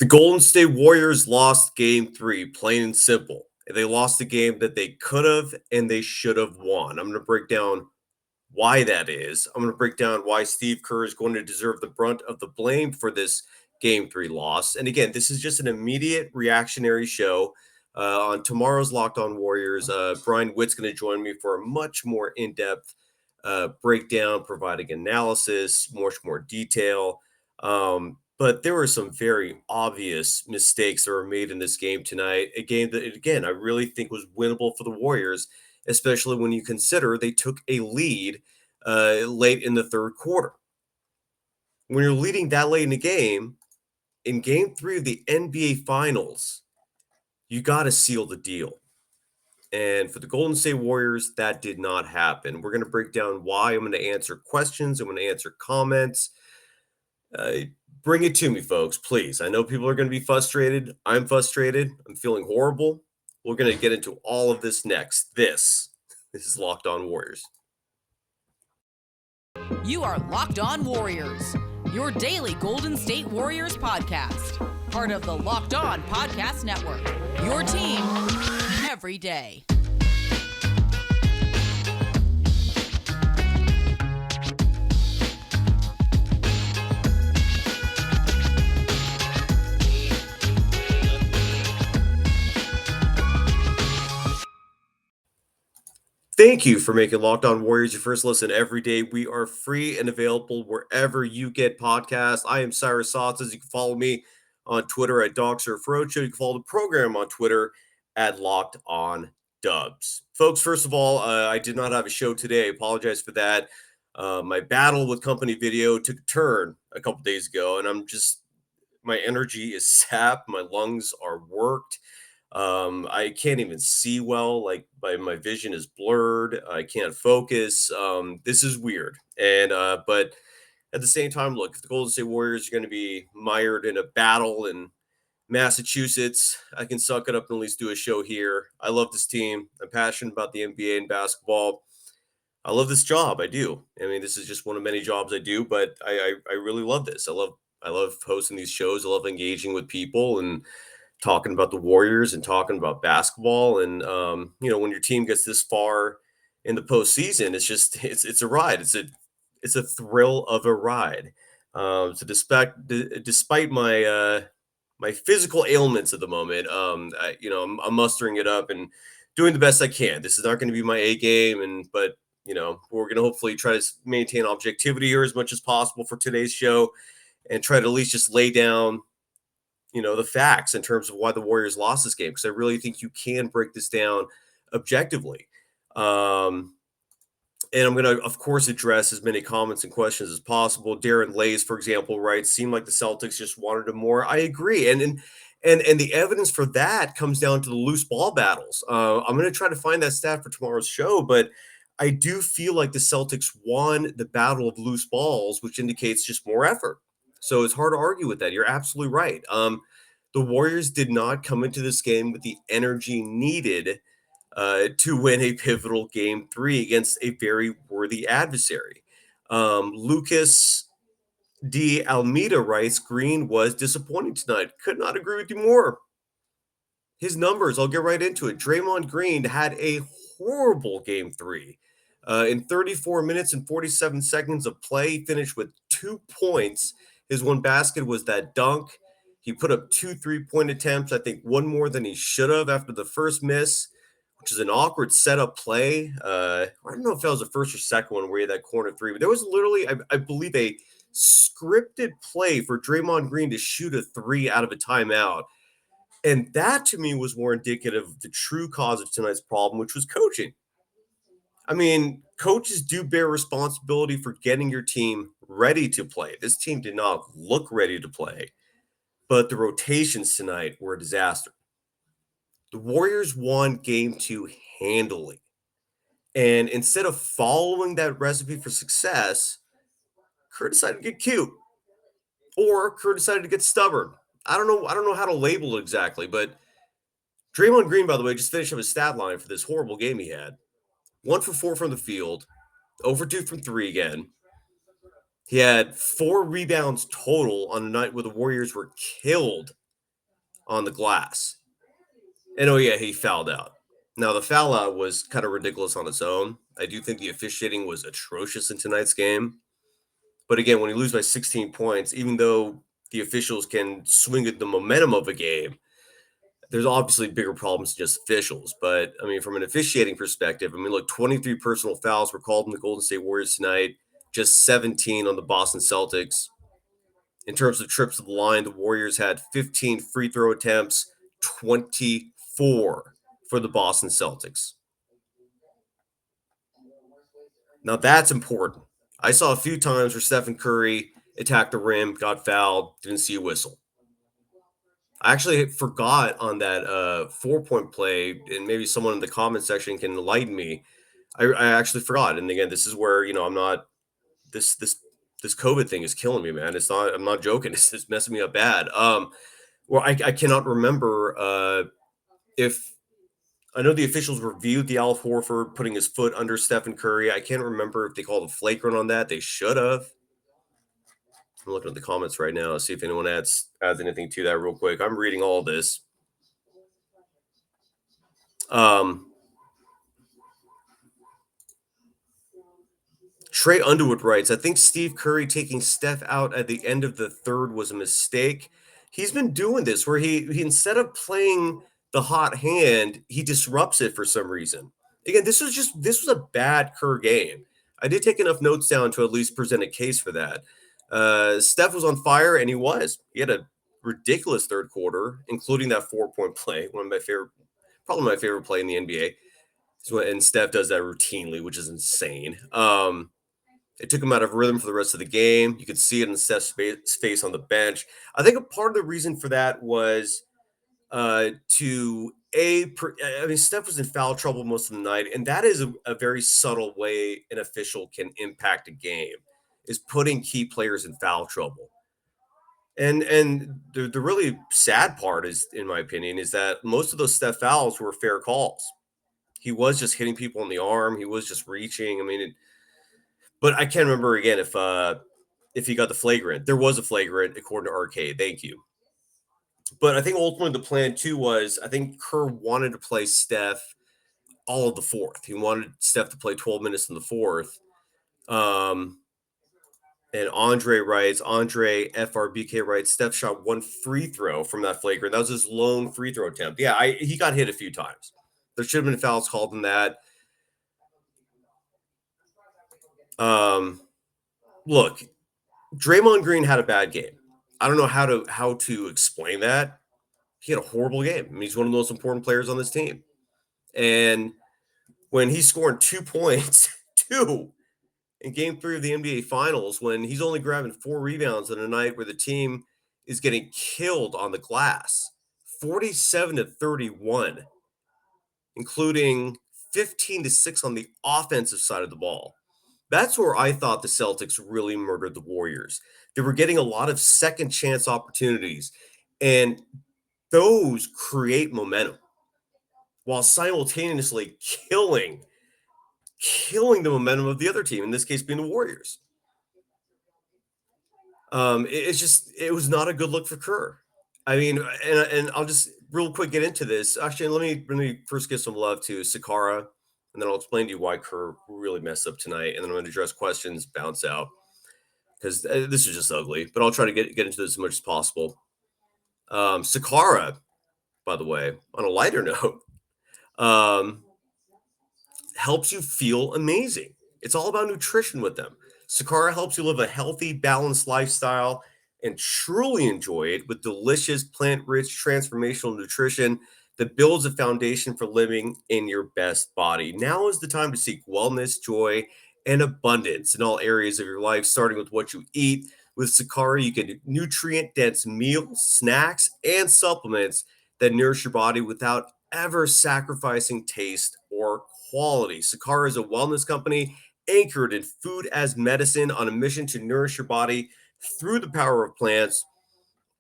The Golden State Warriors lost game 3, plain and simple. They lost a game that they could have and they should have won. I'm going to break down why that is. I'm going to break down why Steve Kerr is going to deserve the brunt of the blame for this game 3 loss. And again, this is just an immediate reactionary show. On tomorrow's Locked On Warriors, Brian Witt's going to join me for a much more in-depth breakdown, providing analysis, much more detail. But there were some very obvious mistakes that were made in this game tonight. A game that, again, I really think was winnable for the Warriors, especially when you consider they took a lead late in the third quarter. When you're leading that late in the game, in game 3 of the NBA Finals, you got to seal the deal. And for the Golden State Warriors, that did not happen. We're going to break down why. I'm going to answer questions. I'm going to answer comments. Bring it to me, folks, please. I know people are going to be frustrated. I'm frustrated. I'm feeling horrible. We're going to get into all of this next. This is Locked On Warriors. You are Locked On Warriors, your daily Golden State Warriors podcast. Part of the Locked On Podcast Network, your team every day. Thank you for making Locked On Warriors your first listen every day. We are free and available wherever you get podcasts. I am Cyrus Saatsaz. You can follow me on Twitter at DogSurfRoadshow. You can follow the program on Twitter at Locked On Dubs. Folks, first of all, I did not have a show today. I apologize for that. My battle with company video took a turn a couple days ago, and my energy is sapped. My lungs are worked. I can't even see well, like my vision is blurred. I can't focus. This is weird. But at the same time, look, if the Golden State Warriors are going to be mired in a battle in Massachusetts, I can suck it up and at least do a show here. I love this team. I'm passionate about the NBA and basketball. I love this job. I do. I mean, this is just one of many jobs I do, but I really love this. I love hosting these shows. I love engaging with people and talking about the Warriors and talking about basketball. And, when your team gets this far in the postseason, it's a ride. It's a thrill of a ride. So despite my physical ailments at the moment, I'm mustering it up and doing the best I can. This is not going to be my A game. But we're going to hopefully try to maintain objectivity here as much as possible for today's show and try to at least just lay down the facts in terms of why the Warriors lost this game, because I really think you can break this down objectively. And I'm going to, of course, address as many comments and questions as possible. Darren Lays, for example, writes, seemed like the Celtics just wanted him more. I agree. And the evidence for that comes down to the loose ball battles. I'm going to try to find that stat for tomorrow's show, but I do feel like the Celtics won the battle of loose balls, which indicates just more effort. So it's hard to argue with that. You're absolutely right. The Warriors did not come into this game with the energy needed to win a pivotal game 3 against a very worthy adversary. Lucas D. Almeida writes, Green was disappointing tonight. Could not agree with you more. His numbers, I'll get right into it. Draymond Green had a horrible game 3. In 34 minutes and 47 seconds of play, he finished with 2 points. His one basket was that dunk. He put up 2 3-point attempts, I think one more than he should have after the first miss, which is an awkward setup play. I don't know if that was the first or second one where he had that corner 3, but there was literally, I believe, a scripted play for Draymond Green to shoot a 3 out of a timeout. And that, to me, was more indicative of the true cause of tonight's problem, which was coaching. I mean, coaches do bear responsibility for getting your team ready to play. This team did not look ready to play, but the rotations tonight were a disaster. The Warriors won game 2 handily. And instead of following that recipe for success, Kerr decided to get cute. Or Kerr decided to get stubborn. I don't know how to label it exactly, but Draymond Green, by the way, just finished up his stat line for this horrible game he had. 1 for 4 from the field, 0 for 2 from 3 again. He had 4 rebounds total on a night where the Warriors were killed on the glass. And oh yeah, he fouled out. Now the foul out was kind of ridiculous on its own. I do think the officiating was atrocious in tonight's game. But again, when you lose by 16 points, even though the officials can swing at the momentum of a game, there's obviously bigger problems than just officials. But I mean, from an officiating perspective, I mean, look, 23 personal fouls were called on the Golden State Warriors tonight, just 17 on the Boston Celtics. In terms of trips to the line, the Warriors had 15 free throw attempts, 24 for the Boston Celtics. Now that's important. I saw a few times where Stephen Curry attacked the rim, got fouled, didn't see a whistle. I actually forgot on that 4-point play, and maybe someone in the comment section can enlighten me. I actually forgot. And again, this is where, I'm not this COVID thing is killing me, man. I'm not joking. It's just messing me up bad. Well, I cannot remember if I know the officials reviewed the Al Horford putting his foot under Stephen Curry. I can't remember if they called a flagrant on that. They should have. I'm looking at the comments right now to see if anyone adds anything to that real quick. I'm reading all this. Trey Underwood writes, I think Steve Curry taking Steph out at the end of the third was a mistake. He's been doing this where he instead of playing the hot hand, he disrupts it for some reason. Again, this was a bad Kerr game. I did take enough notes down to at least present a case for that. Steph was on fire, and he was. He had a ridiculous third quarter, including that 4-point play, probably my favorite play in the NBA. And Steph does that routinely, which is insane. It took him out of rhythm for the rest of the game. You could see it in Steph's face on the bench. I think a part of the reason for that was Steph was in foul trouble most of the night, and that is a very subtle way an official can impact a game, is putting key players in foul trouble. And the really sad part is, in my opinion, is that most of those Steph fouls were fair calls. He was just hitting people in the arm. He was just reaching. I mean, but I can't remember again if he got the flagrant. There was a flagrant according to Arcade. Thank you. But I think ultimately the plan too was I think Kerr wanted to play Steph all of the fourth. He wanted Steph to play 12 minutes in the fourth. And Andre FRBK writes, Steph shot one free throw from that flagrant. That was his lone free throw attempt. Yeah, he got hit a few times. There should have been fouls called in that. Look, Draymond Green had a bad game. I don't know how to explain that. He had a horrible game. I mean, he's one of the most important players on this team. And when he's scoring 2 points, in game 3 of the NBA Finals, when he's only grabbing 4 rebounds on a night where the team is getting killed on the glass, 47-31, including 15-6 on the offensive side of the ball. That's where I thought the Celtics really murdered the Warriors. They were getting a lot of second chance opportunities, and those create momentum while simultaneously killing the momentum of the other team, in this case being the Warriors. It was not a good look for Kerr. I mean, and I'll just real quick get into this. Actually, let me first give some love to Sakara, and then I'll explain to you why Kerr really messed up tonight, and then I'm going to address questions, bounce out, because this is just ugly. But I'll try to get into this as much as possible. Sakara, by the way, on a lighter note, helps you feel amazing. It's all about nutrition with them. Sakara helps you live a healthy, balanced lifestyle and truly enjoy it with delicious, plant-rich, transformational nutrition that builds a foundation for living in your best body. Now is the time to seek wellness, joy, and abundance in all areas of your life, starting with what you eat. With Sakara, you get nutrient-dense meals, snacks, and supplements that nourish your body without ever sacrificing taste or quality. Sakara is a wellness company anchored in food as medicine on a mission to nourish your body through the power of plants.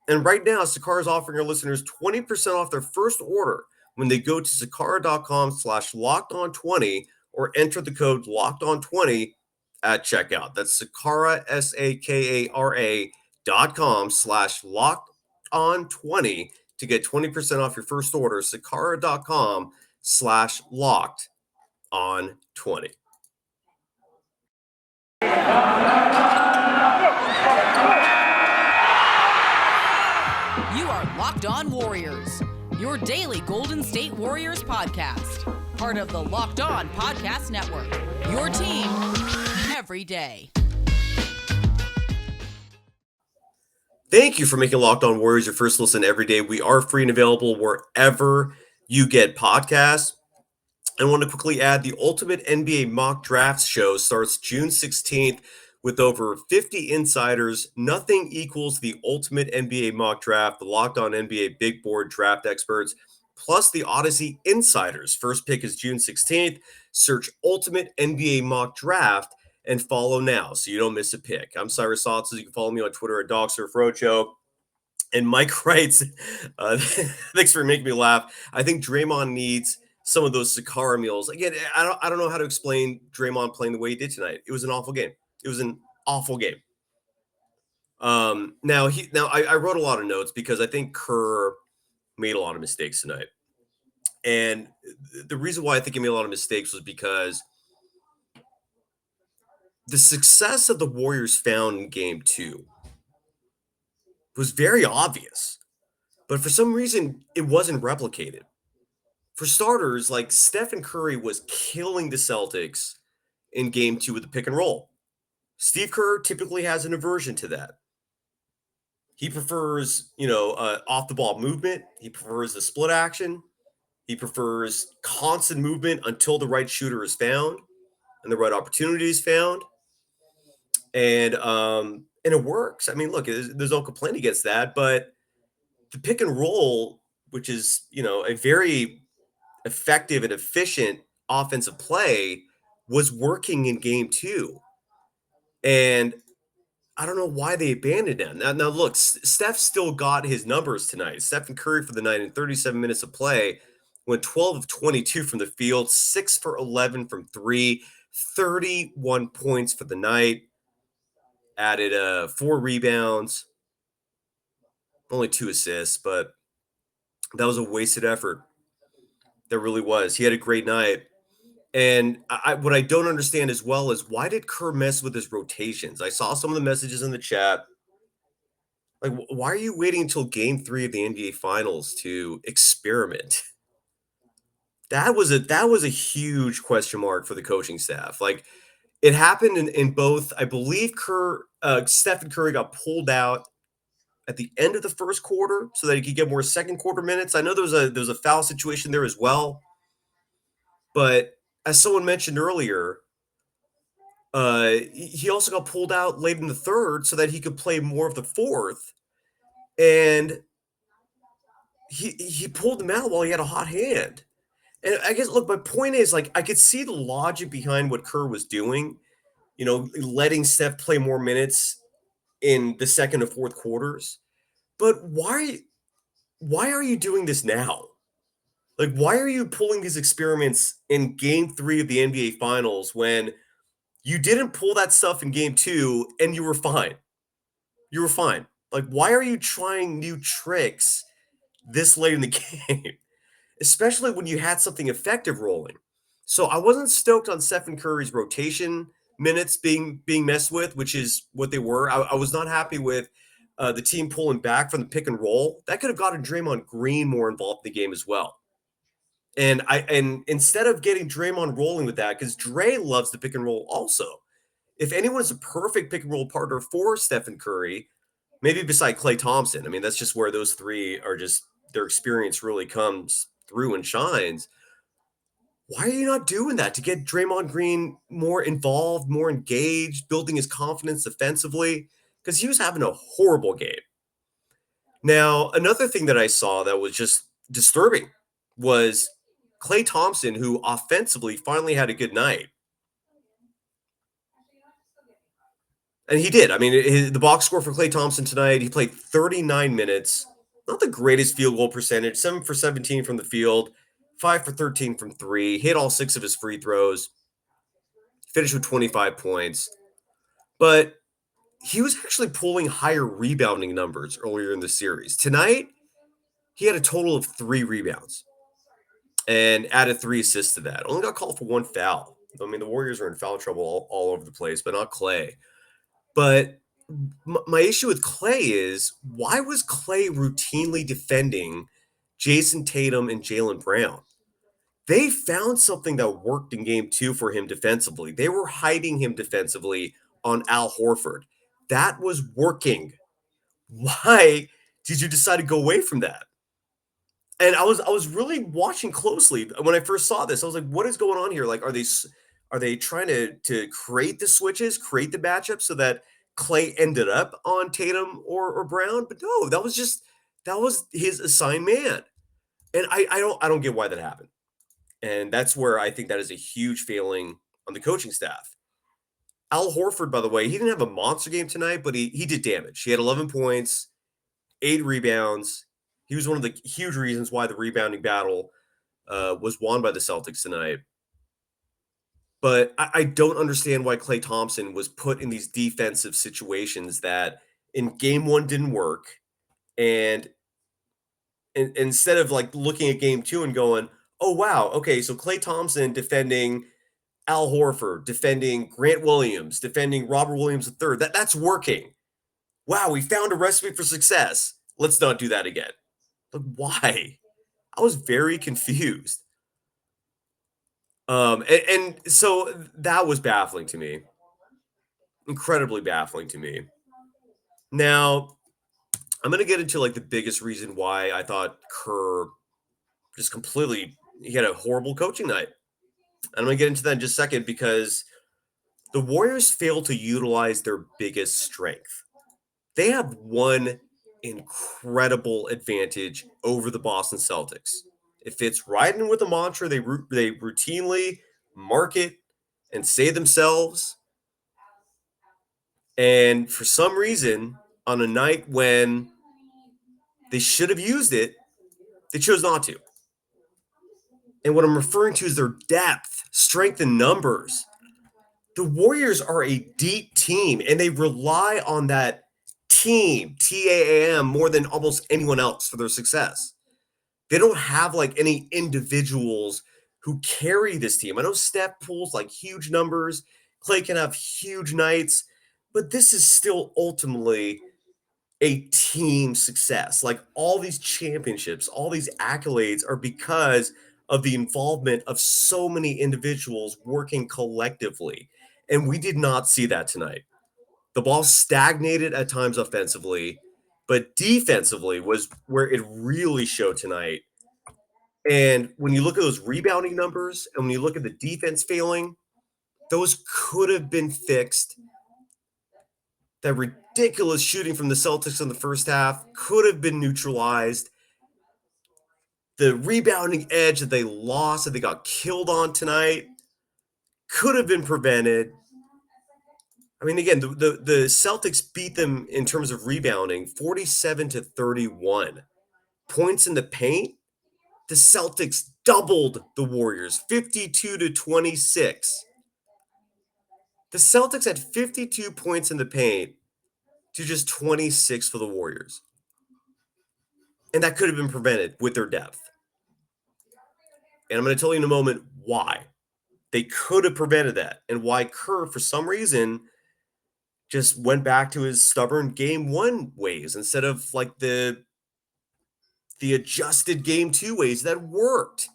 And right now, Sakara is offering our listeners 20% off their first order when they go to sakara.com/lockedon20 or enter the code lockedon20 at checkout. That's Sakara, SAKARA.com/lockedon20 to get 20% off your first order. Sakara.com/locked-on-20. You are Locked On Warriors, your daily Golden State Warriors podcast. Part of the Locked On Podcast Network, your team every day. Thank you for making Locked On Warriors your first listen every day. We are free and available wherever you get podcasts. I want to quickly add the Ultimate NBA Mock Drafts show starts June 16th with over 50 insiders. Nothing equals the Ultimate NBA Mock Draft, the Locked On NBA Big Board draft experts, plus the Odyssey insiders. First pick is June 16th. Search Ultimate NBA Mock Draft and follow now so you don't miss a pick. I'm Cyrus Saatsaz. You can follow me on Twitter at DogSurfRoadshow. And Mike writes, thanks for making me laugh. I think Draymond needs some of those Sakara meals. Again, I don't know how to explain Draymond playing the way he did tonight. It was an awful game. It was an awful game. Now I wrote a lot of notes because I think Kerr made a lot of mistakes tonight. And the reason why I think he made a lot of mistakes was because the success that the Warriors found in game 2 was very obvious. But for some reason, it wasn't replicated. For starters, like Stephen Curry was killing the Celtics in game 2 with the pick and roll. Steve Kerr typically has an aversion to that. He prefers, off the ball movement. He prefers the split action. He prefers constant movement until the right shooter is found and the right opportunity is found. And it works. I mean, look, there's no complaint against that, but the pick and roll, which is, a very effective and efficient offensive play, was working in game 2. And I don't know why they abandoned him. Now look, Steph still got his numbers tonight. Stephen Curry for the night in 37 minutes of play went 12 of 22 from the field, 6 for 11 from 3, 31 points for the night, added 4 rebounds, only 2 assists, but that was a wasted effort. That really was. He had a great night. And what I don't understand as well is why did Kerr mess with his rotations? I saw some of the messages in the chat. Like, why are you waiting until game 3 of the NBA Finals to experiment? That was a huge question mark for the coaching staff. Like, it happened in both. I believe Stephen Curry got pulled out at the end of the first quarter so that he could get more second quarter minutes. I know there was a foul situation there as well. But as someone mentioned earlier, he also got pulled out late in the third so that he could play more of the fourth. And he pulled him out while he had a hot hand. And I guess, look, my point is, like, I could see the logic behind what Kerr was doing, letting Steph play more minutes in the second and fourth quarters. But why are you doing this now? Like, why are you pulling these experiments in game 3 of the NBA Finals when you didn't pull that stuff in game 2 and you were fine? You were fine. Like, why are you trying new tricks this late in the game? Especially when you had something effective rolling. So I wasn't stoked on Stephen Curry's rotation minutes being messed with, which is what they were. I was not happy with the team pulling back from the pick and roll. That could have gotten Draymond Green more involved in the game as well. And instead of getting Draymond rolling with that, because Dre loves the pick and roll also. If anyone is a perfect pick and roll partner for Stephen Curry, maybe beside Klay Thompson. I mean, that's just where those three are just, their experience really comes through and shines. Why are you not doing that to get Draymond Green more involved, more engaged, building his confidence defensively? Because he was having a horrible game. Now, another thing that I saw that was just disturbing was Klay Thompson, who offensively finally had a good night. And he did. I mean, the box score for Klay Thompson tonight, he played 39 minutes. Not the greatest field goal percentage, 7 for 17 from the field, 5 for 13 from 3, hit all 6 of his free throws, finished with 25 points. But he was actually pulling higher rebounding numbers earlier in the series. Tonight, He had a total of 3 rebounds and added 3 assists to that. Only got called for 1 foul. I mean, the Warriors are in foul trouble all over the place, but not Clay. But my issue with Clay is, why was Clay routinely defending Jason Tatum and Jaylen Brown? They found something that worked in game 2 for him defensively. They were hiding him defensively on Al Horford. That was working. Why did you decide to go away from that? And I was really watching closely when I first saw this. I was like, what is going on here? Like, are they trying to create the switches, create the matchup so that Clay ended up on Tatum or Brown? But no, that was his assigned man. And I don't get why that happened. And that's where I think that is a huge failing on the coaching staff. Al Horford, by the way, he didn't have a monster game tonight, but he did damage. He had 11 points, 8 rebounds. He was one of the huge reasons why the rebounding battle was won by the Celtics tonight. But I don't understand why Klay Thompson was put in these defensive situations that in game 1 didn't work. And instead of like looking at game 2 and going, oh, wow, okay, so Klay Thompson defending Al Horford, defending Grant Williams, defending Robert Williams III, that's working. Wow, we found a recipe for success. Let's not do that again. Like, why? I was very confused. And so that was baffling to me. Incredibly baffling to me. Now, I'm going to get into like the biggest reason why I thought Kerr just completely, he had a horrible coaching night. And I'm going to get into that in just a second because the Warriors failed to utilize their biggest strength. They have one incredible advantage over the Boston Celtics. It fits right in with the mantra they routinely market and say themselves. And for some reason, on a night when they should have used it, they chose not to. And what I'm referring to is their depth, strength in numbers. The Warriors are a deep team, and they rely on that team, TAAM, more than almost anyone else for their success. They don't have like any individuals who carry this team. I know Steph pulls like huge numbers. Clay can have huge nights, but this is still ultimately a team success. Like all these championships, all these accolades are because of the involvement of so many individuals working collectively. And we did not see that tonight. The ball stagnated at times offensively, but defensively was where it really showed tonight. And when you look at those rebounding numbers and when you look at the defense failing, those could have been fixed. That ridiculous shooting from the Celtics in the first half could have been neutralized. The rebounding edge that they lost, that they got killed on tonight, could have been prevented. I mean, again, the Celtics beat them in terms of rebounding 47-31. Points in the paint, the Celtics doubled the Warriors 52-26. The Celtics had 52 points in the paint to just 26 for the Warriors. And that could have been prevented with their depth. And I'm going to tell you in a moment why. They could have prevented that and why Kerr, for some reason, just went back to his stubborn game 1 ways instead of like the adjusted game 2 ways that worked.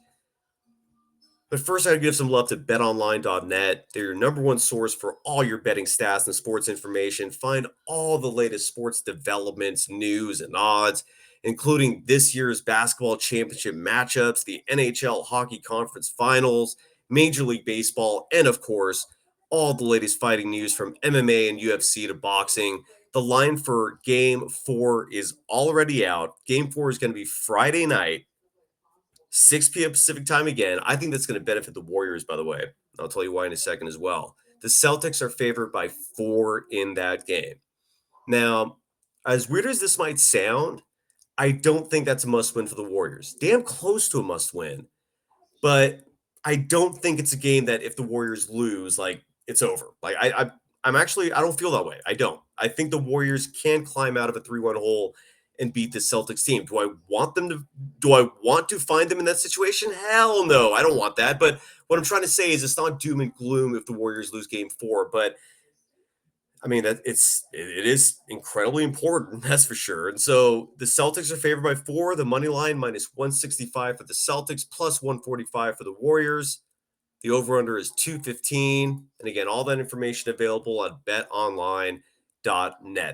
But first, I gotta give some love to betonline.net. They're your number one source for all your betting stats and sports information. Find all the latest sports developments, news, and odds, including this year's basketball championship matchups, the NHL Hockey Conference Finals, Major League Baseball, and of course, all the latest fighting news from MMA and UFC to boxing. The line for Game 4 is already out. Game 4 is going to be Friday night. 6 p.m. Pacific time again. I think that's going to benefit the Warriors, by the way. I'll tell you why in a second as well. The Celtics are favored by 4 in that game. Now, as weird as this might sound, I don't think that's a must-win for the Warriors. Damn close to a must-win, but I don't think it's a game that if the Warriors lose, like, it's over. Like, I don't feel that way. I don't. I think the Warriors can climb out of a 3-1 hole and beat the Celtics team. Do I want to find them in that situation? Hell no, I don't want that. But what I'm trying to say is it's not doom and gloom if the Warriors lose game 4, but I mean that it is incredibly important, that's for sure. And so the Celtics are favored by 4, the money line minus 165 for the Celtics, plus 145 for the Warriors. The over-under is 215. And again, all that information available on betonline.net.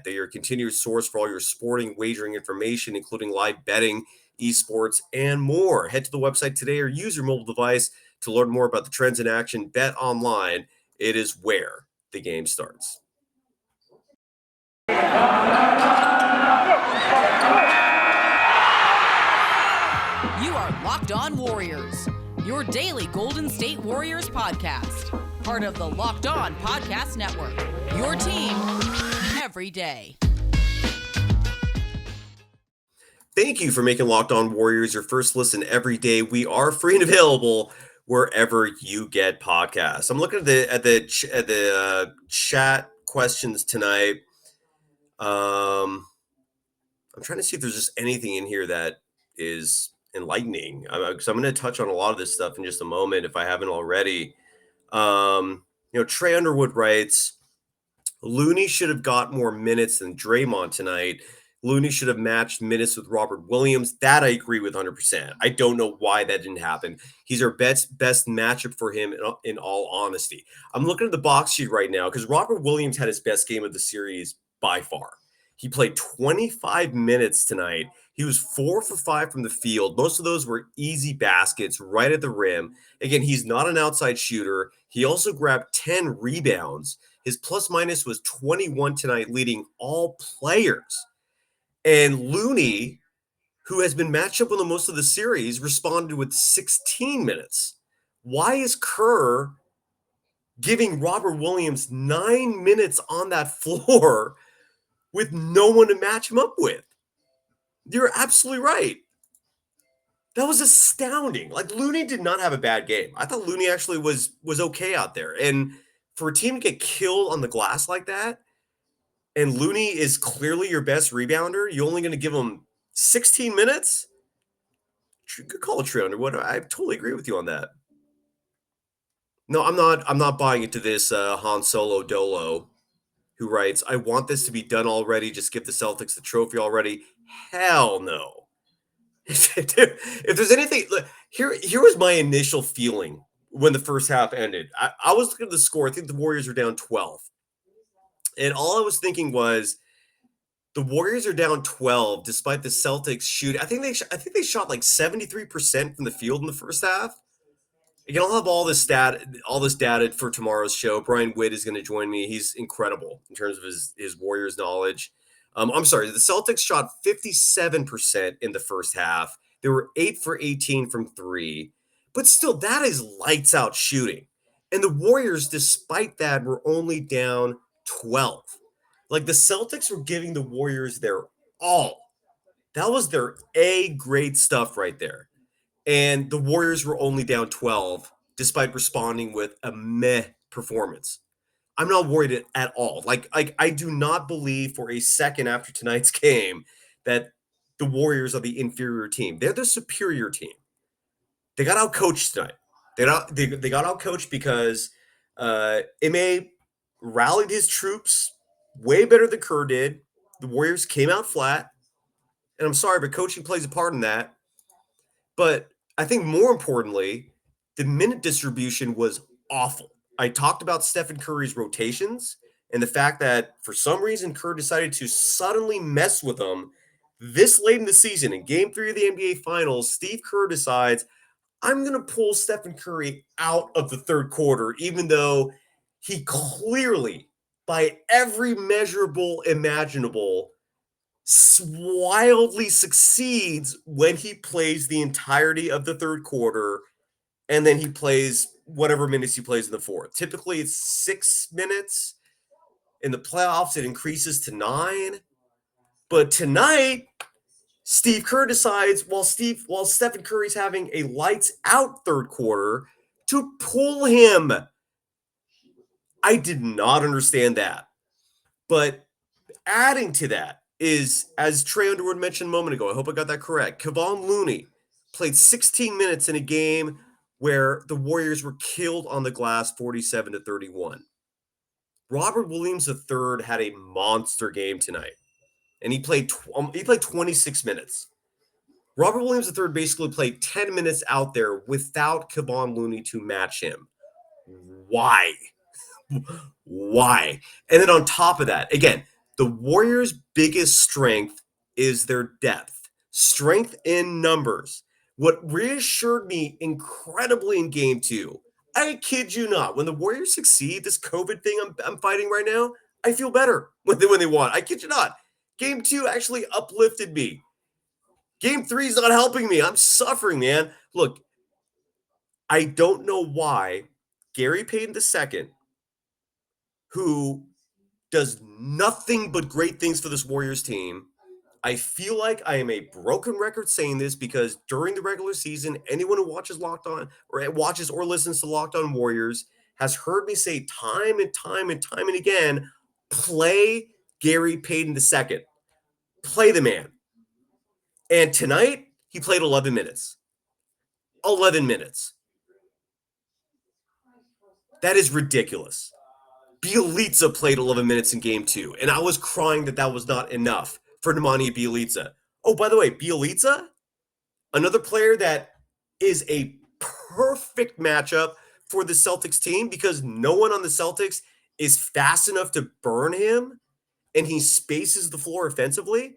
They're your continuous source for all your sporting wagering information, including live betting, esports, and more. Head to the website today or use your mobile device to learn more about the trends in action. Bet Online, it is where the game starts. You are Locked On Warriors, your daily Golden State Warriors podcast. Part of the Locked On Podcast Network, your team every day. Thank you for making Locked On Warriors your first listen every day. We are free and available wherever you get podcasts. I'm looking at the chat questions tonight. I'm trying to see if there's just anything in here that is enlightening. Because I'm going to touch on a lot of this stuff in just a moment if I haven't already. Trey Underwood writes, Looney should have got more minutes than Draymond tonight. Looney should have matched minutes with Robert Williams. That I agree with 100%. I don't know why that didn't happen. He's our best matchup for him in all honesty. I'm looking at the box sheet right now because Robert Williams had his best game of the series by far. He played 25 minutes tonight. He was 4 for 5 from the field. Most of those were easy baskets right at the rim. Again, he's not an outside shooter. He also grabbed 10 rebounds. His plus minus was 21 tonight, leading all players. And Looney, who has been matched up with most of the series, responded with 16 minutes. Why is Kerr giving Robert Williams 9 minutes on that floor with no one to match him up with? You're absolutely right. That was astounding. Like, Looney did not have a bad game. I thought Looney actually was okay out there. And for a team to get killed on the glass like that, and Looney is clearly your best rebounder, you're only going to give him 16 minutes? Good call, Trey Underwood. I totally agree with you on that. No, I'm not buying into this Han Solo Dolo, who writes, I want this to be done already. Just give the Celtics the trophy already. Hell no. If there's anything, here was my initial feeling when the first half ended. I was looking at the score. I think the Warriors are down 12. And all I was thinking was, the Warriors are down 12 despite the Celtics shoot. I think they shot like 73% from the field in the first half. Again, I'll have all this data for tomorrow's show. Brian Witt is going to join me. He's incredible in terms of his Warriors knowledge. I'm sorry, the Celtics shot 57% in the first half. They were 8 for 18 from 3. But still, that is lights out shooting. And the Warriors, despite that, were only down 12. Like, the Celtics were giving the Warriors their all. That was their A-grade stuff right there. And the Warriors were only down 12, despite responding with a meh performance. I'm not worried at all. Like I do not believe for a second after tonight's game that the Warriors are the inferior team. They're the superior team. They got outcoached tonight. They got outcoached because Ime rallied his troops way better than Kerr did. The Warriors came out flat. And I'm sorry, but coaching plays a part in that. But I think more importantly, the minute distribution was awful. I talked about Stephen Curry's rotations and the fact that for some reason Kerr decided to suddenly mess with them this late in the season. In Game 3 of the NBA Finals, Steve Kerr decides, I'm going to pull Stephen Curry out of the third quarter, even though he clearly, by every measurable imaginable, wildly succeeds when he plays the entirety of the third quarter, and then he plays whatever minutes he plays in the fourth. Typically, it's 6 minutes. In the playoffs, it increases to 9. But tonight, Steve Kerr decides, while Stephen Curry's having a lights out third quarter, to pull him. I did not understand that. But adding to that is, as Trey Underwood mentioned a moment ago, I hope I got that correct, Kevon Looney played 16 minutes in a game where the Warriors were killed on the glass 47-31. Robert Williams III had a monster game tonight, and he played 26 minutes. Robert Williams III basically played 10 minutes out there without Kevon Looney to match him. Why? Why? And then on top of that, again, the Warriors' biggest strength is their depth, strength in numbers. What reassured me incredibly in game two, I kid you not, when the Warriors succeed, this COVID thing I'm fighting right now, I feel better when they won. I kid you not. Game two actually uplifted me. Game three is not helping me. I'm suffering, man. Look, I don't know why Gary Payton II, who does nothing but great things for this Warriors team. I feel like I am a broken record saying this because during the regular season, anyone who watches Locked On or watches or listens to Locked On Warriors has heard me say time and time and time and again, play Gary Payton II. Play the man. And tonight, he played 11 minutes. 11 minutes. That is ridiculous. Bjelica played 11 minutes in game two, and I was crying that was not enough for Nemanja Bjelica. Oh, by the way, Bjelica, another player that is a perfect matchup for the Celtics team because no one on the Celtics is fast enough to burn him, and he spaces the floor offensively.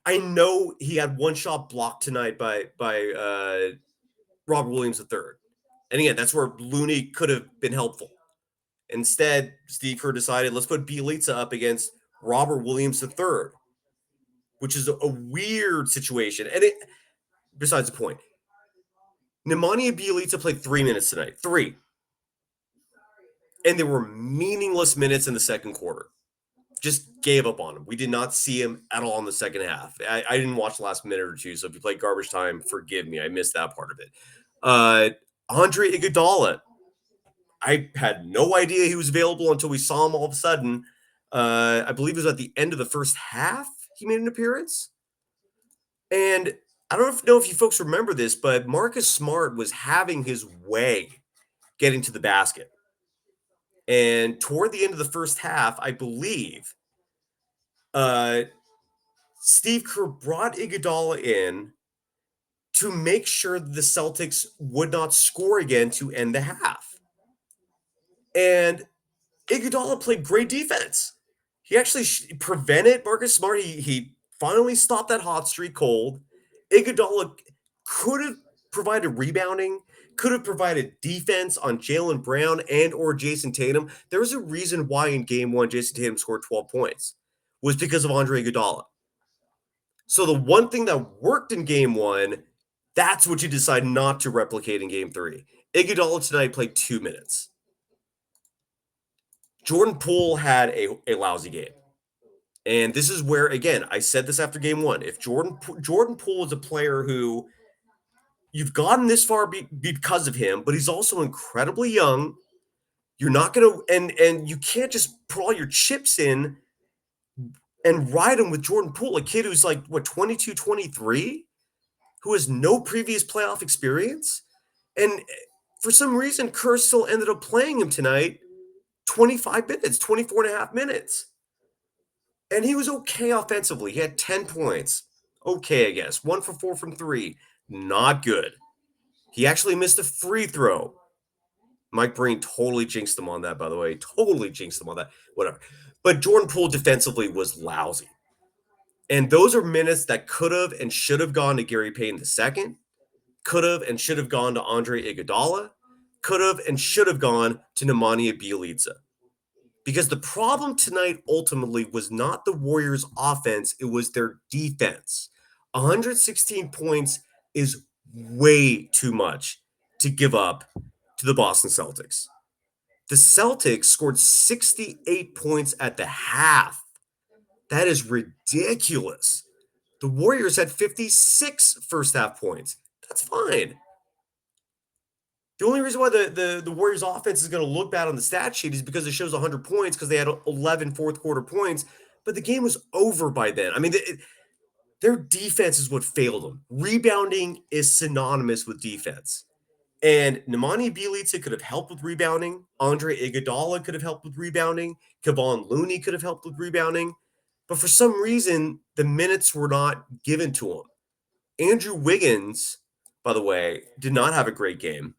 I know he had one shot blocked tonight by Robert Williams III. And again, that's where Looney could have been helpful. Instead, Steve Kerr decided, let's put Bjelica up against Robert Williams III, which is a weird situation. And besides the point, Nemanja Bjelica played 3 minutes tonight. 3. And there were meaningless minutes in the second quarter. Just gave up on him. We did not see him at all in the second half. I didn't watch the last minute or two, so if you played garbage time, forgive me. I missed that part of it. Andre Iguodala, I had no idea he was available until we saw him all of a sudden. I believe it was at the end of the first half he made an appearance. And I don't know if you folks remember this, but Marcus Smart was having his way getting to the basket. And toward the end of the first half, I believe, Steve Kerr brought Iguodala in to make sure the Celtics would not score again to end the half. And Iguodala played great defense. He actually prevented Marcus Smart. He finally stopped that hot streak cold. Iguodala could have provided rebounding, could have provided defense on Jaylen Brown and or Jason Tatum. There was a reason why in game one, Jason Tatum scored 12 points. Was because of Andre Iguodala. So the one thing that worked in game one, that's what you decide not to replicate in game three. Iguodala tonight played 2 minutes. Jordan Poole had a lousy game. And this is where, again, I said this after game one. If Jordan Poole is a player who you've gotten this far because of him, but he's also incredibly young. You're not going to, and you can't just put all your chips in and ride him with Jordan Poole, a kid who's like, 22, 23, who has no previous playoff experience. And for some reason, Kerr still ended up playing him tonight 25 minutes, 24 and a half minutes. And he was okay offensively. He had 10 points. Okay, I guess. 1 for 4 from 3. Not good. He actually missed a free throw. Mike Breen totally jinxed him on that, by the way. Totally jinxed him on that. Whatever. But Jordan Poole defensively was lousy. And those are minutes that could have and should have gone to Gary Payton II, could have and should have gone to Andre Iguodala, could have and should have gone to Nemanja Bjelica. Because the problem tonight ultimately was not the Warriors' offense, it was their defense. 116 points is way too much to give up to the Boston Celtics. The Celtics scored 68 points at the half. That is ridiculous. The Warriors had 56 first half points. That's fine. The only reason why the Warriors offense is going to look bad on the stat sheet is because it shows 100 points because they had 11 fourth quarter points. but the game was over by then. I mean, their defense is what failed them. Rebounding is synonymous with defense. And Nemanja Bjelica could have helped with rebounding. Andre Iguodala could have helped with rebounding. Kevon Looney could have helped with rebounding. But for some reason, the minutes were not given to him. Andrew Wiggins, by the way, did not have a great game,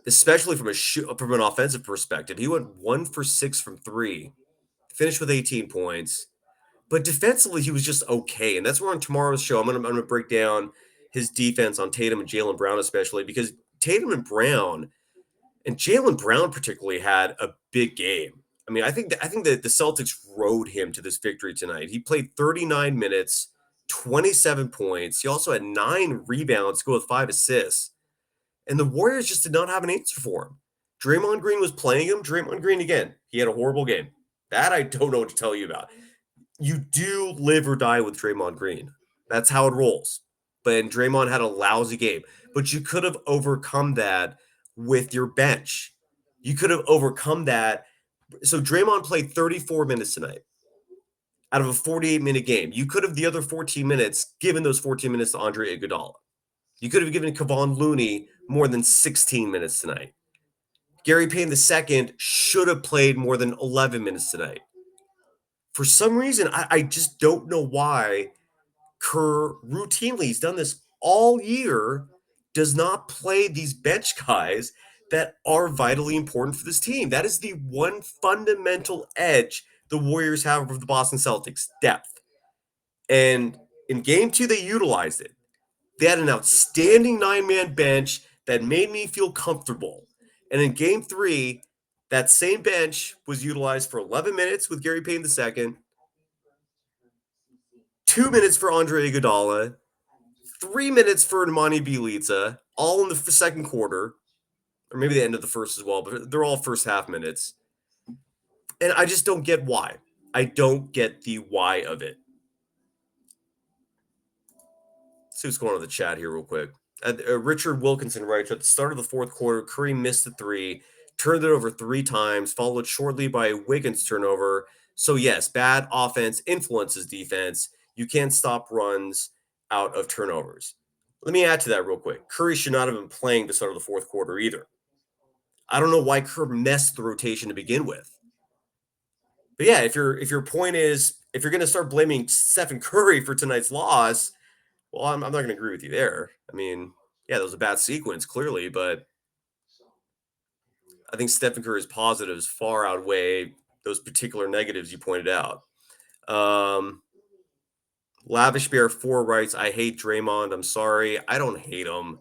especially from an offensive perspective. He went 1 for 6 from 3, finished with 18 points. But defensively, he was just okay. And that's where on tomorrow's show, I'm gonna break down his defense on Tatum and Jaylen Brown, especially because Tatum and Brown, and Jaylen Brown particularly, had a big game. I mean, I think that the Celtics rode him to this victory tonight. He played 39 minutes, 27 points. He also had 9 rebounds, go with 5 assists. And the Warriors just did not have an answer for him. Draymond Green was playing him. Draymond Green, again, he had a horrible game. That I don't know what to tell you about. You do live or die with Draymond Green. That's how it rolls. But Draymond had a lousy game. But you could have overcome that with your bench. You could have overcome that. So Draymond played 34 minutes tonight out of a 48-minute game. You could have the other 14 minutes given those 14 minutes to Andre Iguodala. You could have given Kevon Looney more than 16 minutes tonight. Gary Payne II should have played more than 11 minutes tonight. For some reason, I just don't know why Kerr routinely, he's done this all year, does not play these bench guys that are vitally important for this team. That is the one fundamental edge the Warriors have over the Boston Celtics, depth. And in game 2, they utilized it. They had an outstanding 9-man bench that made me feel comfortable. And in game 3, that same bench was utilized for 11 minutes with Gary Payne II, 2 minutes for Andre Iguodala, 3 minutes for Nemanja Bjelica, all in the second quarter, or maybe the end of the first as well, but they're all first half minutes. And I just don't get why. I don't get the why of it. Let's see what's going on in the chat here real quick. Richard Wilkinson writes, at the start of the fourth quarter, Curry missed the 3, turned it over 3 times, followed shortly by a Wiggins turnover. So yes, bad offense influences defense. You can't stop runs out of turnovers. Let me add to that real quick. Curry should not have been playing the start of the fourth quarter either. I don't know why Kerr messed the rotation to begin with. But yeah, if your point is, if you're going to start blaming Stephen Curry for tonight's loss, well, I'm not going to agree with you there. I mean, yeah, that was a bad sequence, clearly, but I think Stephen Curry's positives far outweigh those particular negatives you pointed out. Lavish Bear 4 writes, I hate Draymond. I'm sorry. I don't hate him.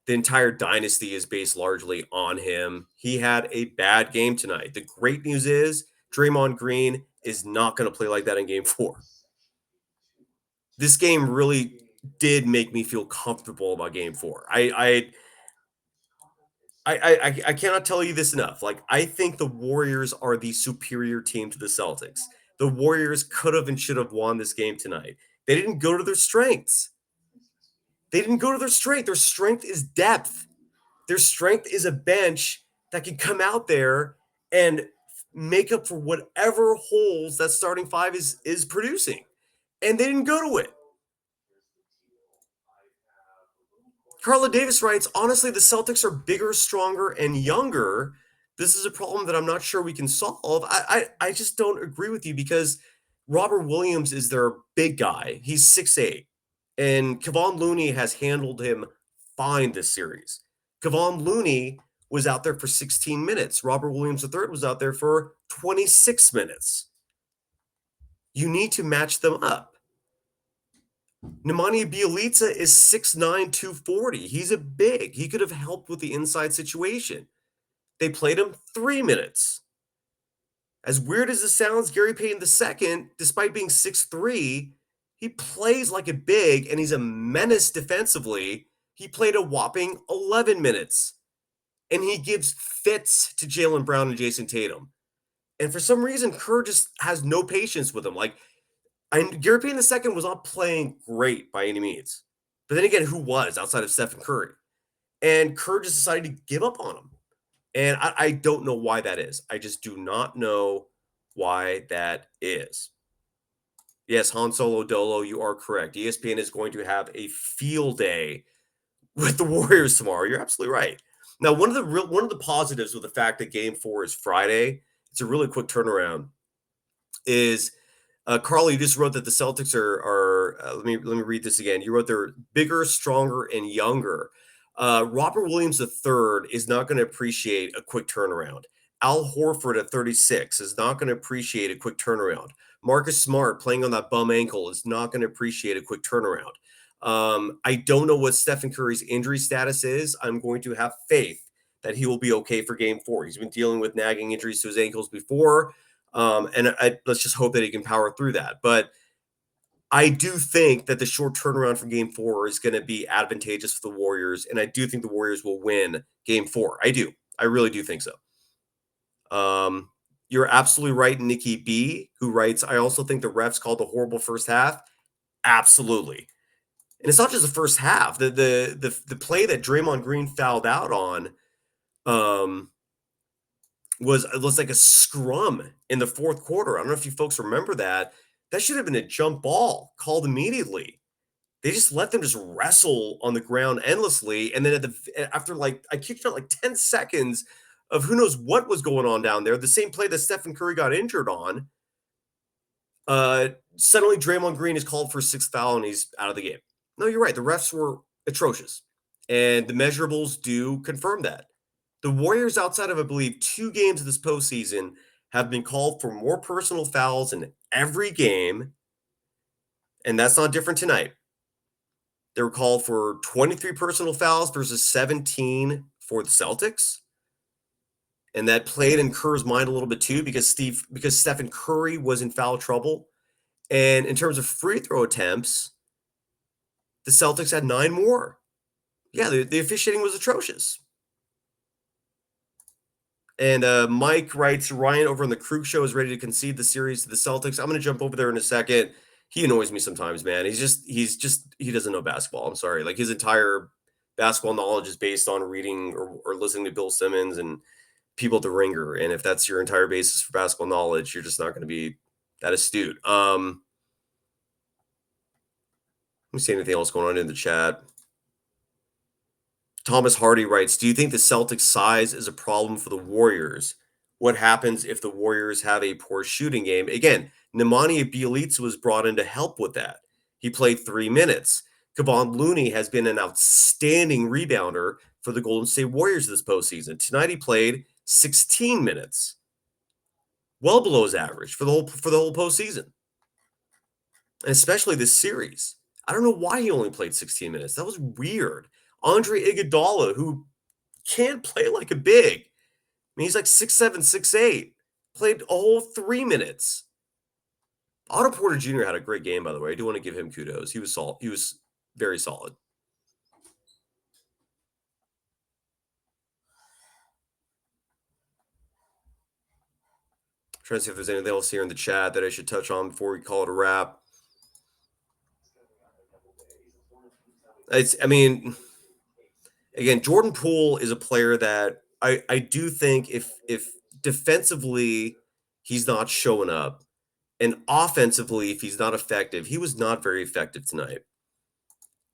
The entire dynasty is based largely on him. He had a bad game tonight. The great news is Draymond Green is not going to play like that in game 4. This game really did make me feel comfortable about game 4. I cannot tell you this enough. Like, I think the Warriors are the superior team to the Celtics. The Warriors could have and should have won this game tonight. They didn't go to their strengths. Their strength is depth. Their strength is a bench that can come out there and make up for whatever holes that starting 5 is producing. And they didn't go to it. Carla Davis writes, honestly, the Celtics are bigger, stronger, and younger. This is a problem that I'm not sure we can solve. I just don't agree with you because Robert Williams is their big guy. He's 6'8". And Kevon Looney has handled him fine this series. Kevon Looney was out there for 16 minutes. Robert Williams III was out there for 26 minutes. You need to match them up. Nemanja Bjelica is 6'9", 240. He's a big. He could have helped with the inside situation. They played him 3 minutes. As weird as this sounds, Gary Payton II, despite being 6'3", he plays like a big, and he's a menace defensively. He played a whopping 11 minutes. And he gives fits to Jaylen Brown and Jason Tatum. And for some reason, Kerr just has no patience with him. Gary Payton II was not playing great by any means. But then again, who was outside of Stephen Curry? And Kerr just decided to give up on him. And I don't know why that is. I just do not know why that is. Yes, Han Solo Dolo, you are correct. ESPN is going to have a field day with the Warriors tomorrow. You're absolutely right. Now, one of the positives with the fact that Game 4 is Friday, it's a really quick turnaround. Is Carl, you just wrote that the Celtics are let me read this again. You wrote they're bigger, stronger, and younger. Robert Williams III is not going to appreciate a quick turnaround. Al Horford at 36 is not going to appreciate a quick turnaround. Marcus Smart playing on that bum ankle is not going to appreciate a quick turnaround. I don't know what Stephen Curry's injury status is. I'm going to have faith that he will be okay for Game 4. He's been dealing with nagging injuries to his ankles before. Let's just hope that he can power through that. But I do think that the short turnaround from Game 4 is going to be advantageous for the Warriors, and I do think the Warriors will win Game 4. I do. I really do think so. You're absolutely right, Nikki B, who writes, I also think the refs called a horrible first half. Absolutely. And it's not just the first half. The play that Draymond Green fouled out on was like a scrum in the fourth quarter. I don't know if you folks remember that. That should have been a jump ball called immediately. They just let them just wrestle on the ground endlessly, and then after like I kicked out like 10 seconds of who knows what was going on down there, the same play that Stephen Curry got injured on, suddenly Draymond Green is called for 6th foul and he's out of the game. No, you're right. The refs were atrocious, and the measurables do confirm that. The Warriors, outside of, I believe, 2 games of this postseason, have been called for more personal fouls in every game, and that's not different tonight. They were called for 23 personal fouls versus 17 for the Celtics, and that played in Kerr's mind a little bit too because Stephen Curry was in foul trouble. And in terms of free throw attempts, the Celtics had 9 more. Yeah, the officiating was atrocious. And Mike writes, Ryan over on the Krug Show is ready to concede the series to the Celtics. I'm going to jump over there in a second. He annoys me sometimes, man. He doesn't know basketball. I'm sorry. Like his entire basketball knowledge is based on reading or listening to Bill Simmons and people at the Ringer. And if that's your entire basis for basketball knowledge, you're just not going to be that astute. Let me see anything else going on in the chat. Thomas Hardy writes, do you think the Celtics' size is a problem for the Warriors? What happens if the Warriors have a poor shooting game? Again, Nemanja Bjelica was brought in to help with that. He played 3 minutes. Kevon Looney has been an outstanding rebounder for the Golden State Warriors this postseason. Tonight he played 16 minutes, well below his average for the whole postseason, and especially this series. I don't know why he only played 16 minutes. That was weird. Andre Iguodala, who can't play like a big. I mean, he's like 6'7", 6'8", played a whole 3 minutes. Otto Porter Jr. had a great game, by the way. I do want to give him kudos. He was solid. He was very solid. Trying to see if there's anything else here in the chat that I should touch on before we call it a wrap. Again, Jordan Poole is a player that I do think if defensively he's not showing up, and offensively if he's not effective, he was not very effective tonight.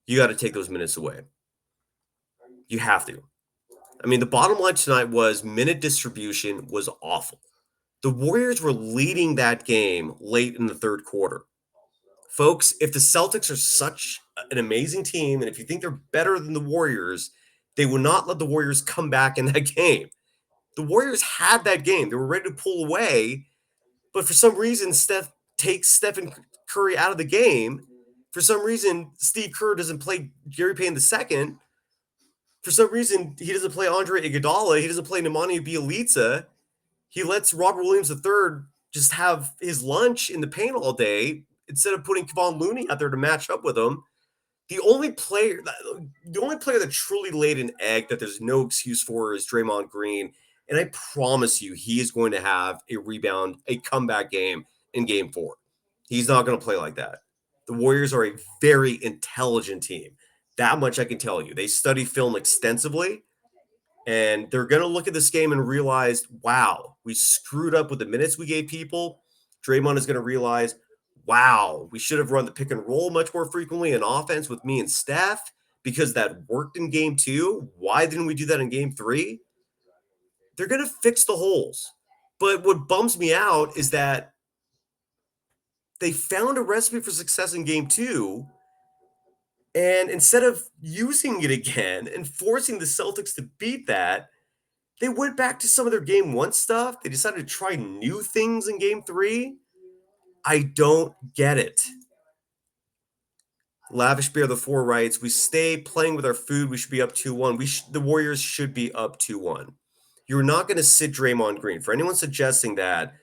You got to take those minutes away. You have to. I mean, the bottom line tonight was minute distribution was awful. The Warriors were leading that game late in the third quarter. Folks, if the Celtics are such an amazing team, and if you think they're better than the Warriors, they would not let the Warriors come back in that game. The Warriors had that game. They were ready to pull away, but for some reason, Steph takes Stephen Curry out of the game. For some reason, Steve Kerr doesn't play Gary Payton II. For some reason, he doesn't play Andre Iguodala. He doesn't play Nemanja Bjelica. He lets Robert Williams III just have his lunch in the paint all day instead of putting Kevon Looney out there to match up with him. The only player that truly laid an egg that there's no excuse for is Draymond Green. And I promise you, he is going to have a comeback game in Game 4. He's not going to play like that. The Warriors are a very intelligent team. That much I can tell you. They study film extensively. And they're going to look at this game and realize, wow, we screwed up with the minutes we gave people. Draymond is going to realize, wow, we should have run the pick and roll much more frequently in offense with me and Steph because that worked in game 2. Why didn't we do that in game 3? They're going to fix the holes. But what bums me out is that they found a recipe for success in game 2. And instead of using it again and forcing the Celtics to beat that, they went back to some of their game 1 stuff. They decided to try new things in game 3. I don't get it. Lavish Bear the 4 writes, we stay playing with our food. We should be up 2-1. The Warriors should be up 2-1. You're not going to sit Draymond Green. For anyone suggesting that,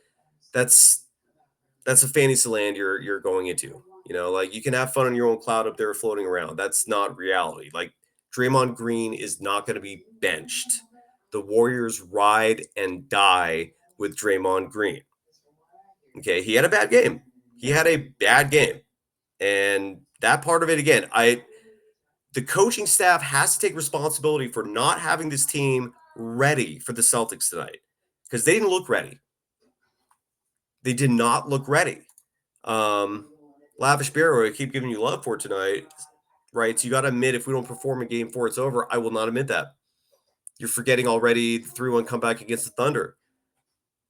that's a fantasy land you're going into. Like you can have fun on your own cloud up there floating around. That's not reality. Like Draymond Green is not going to be benched. The Warriors ride and die with Draymond Green. Okay, he had a bad game. And that part of it, again, the coaching staff has to take responsibility for not having this team ready for the Celtics tonight because they didn't look ready. They did not look ready. Lavish Bear, I keep giving you love for tonight, right? So you got to admit, if we don't perform in game 4, it's over. I will not admit that. You're forgetting already the 3-1 comeback against the Thunder.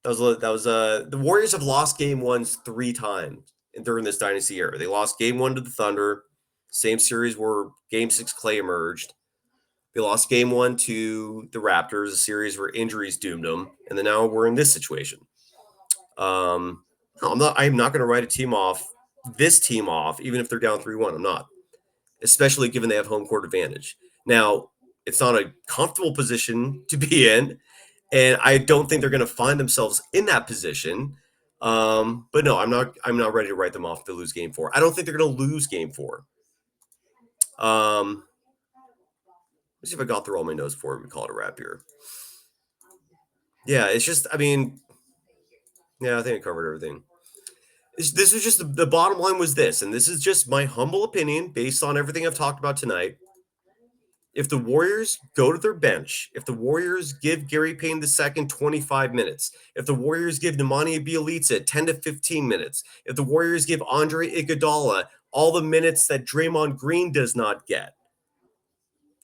The Warriors have lost game 1s 3 times during this dynasty era. They lost game 1 to the Thunder, same series where game 6 Clay emerged. They lost game 1 to the Raptors, a series where injuries doomed them, and then now we're in this situation. I'm not going to write this team off, even if they're down 3-1. I'm not, especially given they have home court advantage. Now, it's not a comfortable position to be in, and I don't think they're going to find themselves in that position. But no, I'm not ready to write them off to lose game 4. I don't think they're going to lose game 4. Let's see if I got through all my notes before we call it a wrap here. Yeah, it's just, I think I covered everything. This is just the bottom line was this, and this is just my humble opinion based on everything I've talked about tonight. If the Warriors go to their bench, if the Warriors give Gary Payton II 25 minutes, if the Warriors give Nemanja Bjelica 10 to 15 minutes, if the Warriors give Andre Iguodala all the minutes that Draymond Green does not get,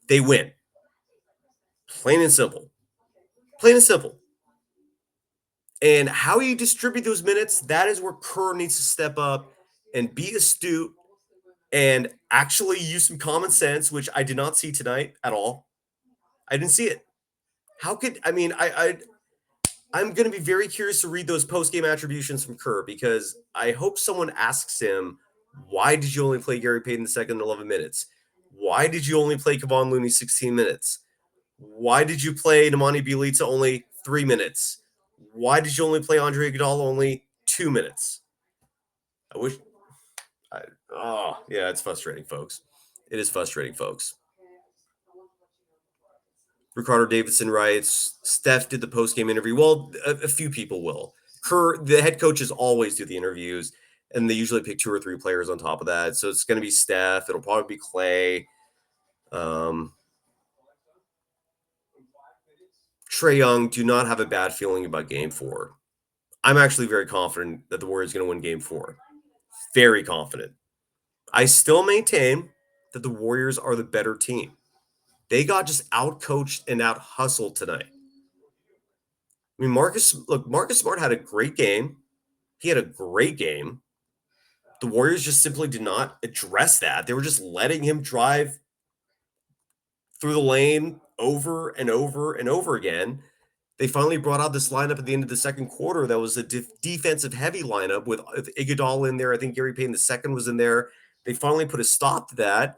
they win. Plain and simple. Plain and simple. And how you distribute those minutes, that is where Kerr needs to step up and be astute and actually use some common sense, which I did not see tonight at all. I didn't see it. I'm going to be very curious to read those post-game attributions from Kerr because I hope someone asks him, why did you only play Gary Payton II in 11 minutes? Why did you only play Kevon Looney 16 minutes? Why did you play Nemanja Bjelica only 3 minutes? Why did you only play Andre Iguodala only 2 minutes? It's frustrating, folks. It is frustrating, folks. Ricardo Davidson writes, Steph did the post-game interview. Well, a few people will. Kerr, the head coaches always do the interviews, and they usually pick 2 or 3 players on top of that. So it's going to be Steph. It'll probably be Clay. Trae Young, do not have a bad feeling about game 4. I'm actually very confident that the Warriors are going to win game 4. Very confident. I still maintain that the Warriors are the better team. They got just out-coached and out-hustled tonight. I mean, Marcus Smart had a great game. He had a great game. The Warriors just simply did not address that. They were just letting him drive through the lane over and over and over again. They finally brought out this lineup at the end of the second quarter that was a defensive-heavy lineup with Iguodala in there. I think Gary Payton II was in there. They finally put a stop to that,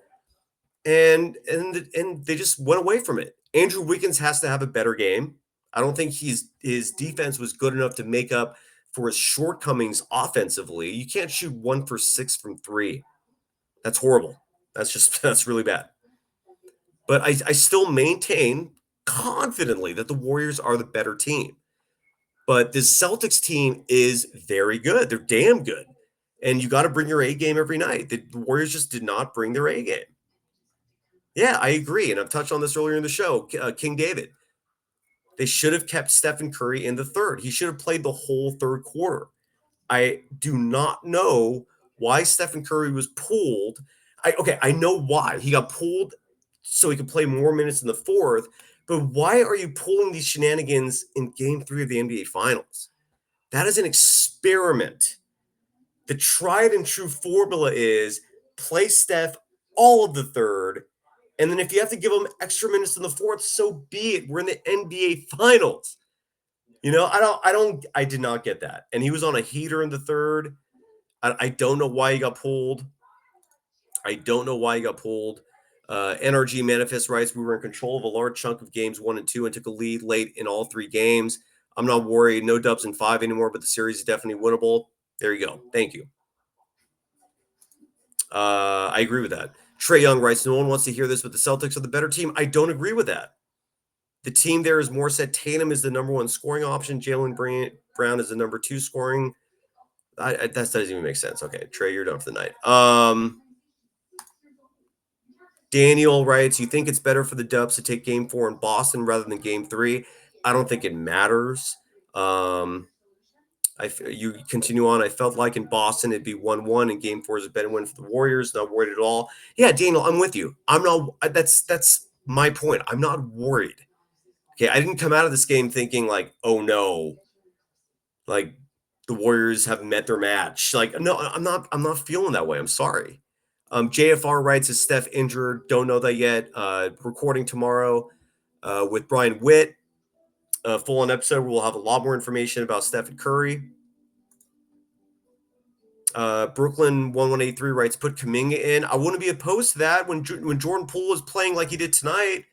and they just went away from it. Andrew Wiggins has to have a better game. I don't think his defense was good enough to make up for his shortcomings offensively. You can't shoot 1 for 6 from 3. That's horrible. That's really bad. But I still maintain confidently that the Warriors are the better team. But this Celtics team is very good. They're damn good. And you got to bring your A game every night. The Warriors just did not bring their A game. Yeah, I agree. And I've touched on this earlier in the show. King David. They should have kept Stephen Curry in the third. He should have played the whole third quarter. I do not know why Stephen Curry was pulled. I know why. He got pulled so he could play more minutes in the fourth, but why are you pulling these shenanigans in game 3 of the NBA Finals? That is an experiment. The tried and true formula is play Steph all of the third, and then if you have to give him extra minutes in the fourth, so be it. We're in the NBA Finals. I did not get that. And he was on a heater in the third. I don't know why he got pulled. NRG Manifest writes, we were in control of a large chunk of games 1 and 2 and took a lead late in all 3 games. I'm not worried. No dubs in 5 anymore, but the series is definitely winnable. There you go. Thank you. I agree with that. Trey Young writes, no one wants to hear this, but the Celtics are the better team. I don't agree with that. The team there is more set. Tatum is the number 1 scoring option. Jaylen Brown is the number 2 scoring. That doesn't even make sense. Okay, Trey, you're done for the night. Daniel writes, you think it's better for the Dubs to take game 4 in Boston rather than game 3? I don't think it matters. You continue on. I felt like in Boston it'd be 1-1 and game 4 is a better win for the Warriors. Not worried at all. Yeah, Daniel, I'm with you. I'm not. That's my point. I'm not worried. Okay, I didn't come out of this game thinking like, oh no, like the Warriors have met their match. Like, no, I'm not feeling that way. I'm sorry. JFR writes, is Steph injured? Don't know that yet. Recording tomorrow with Brian Witt. Full-on episode where we'll have a lot more information about Stephen Curry. Brooklyn 1183 writes, put Kuminga in. I wouldn't be opposed to that when Jordan Poole is playing like he did tonight.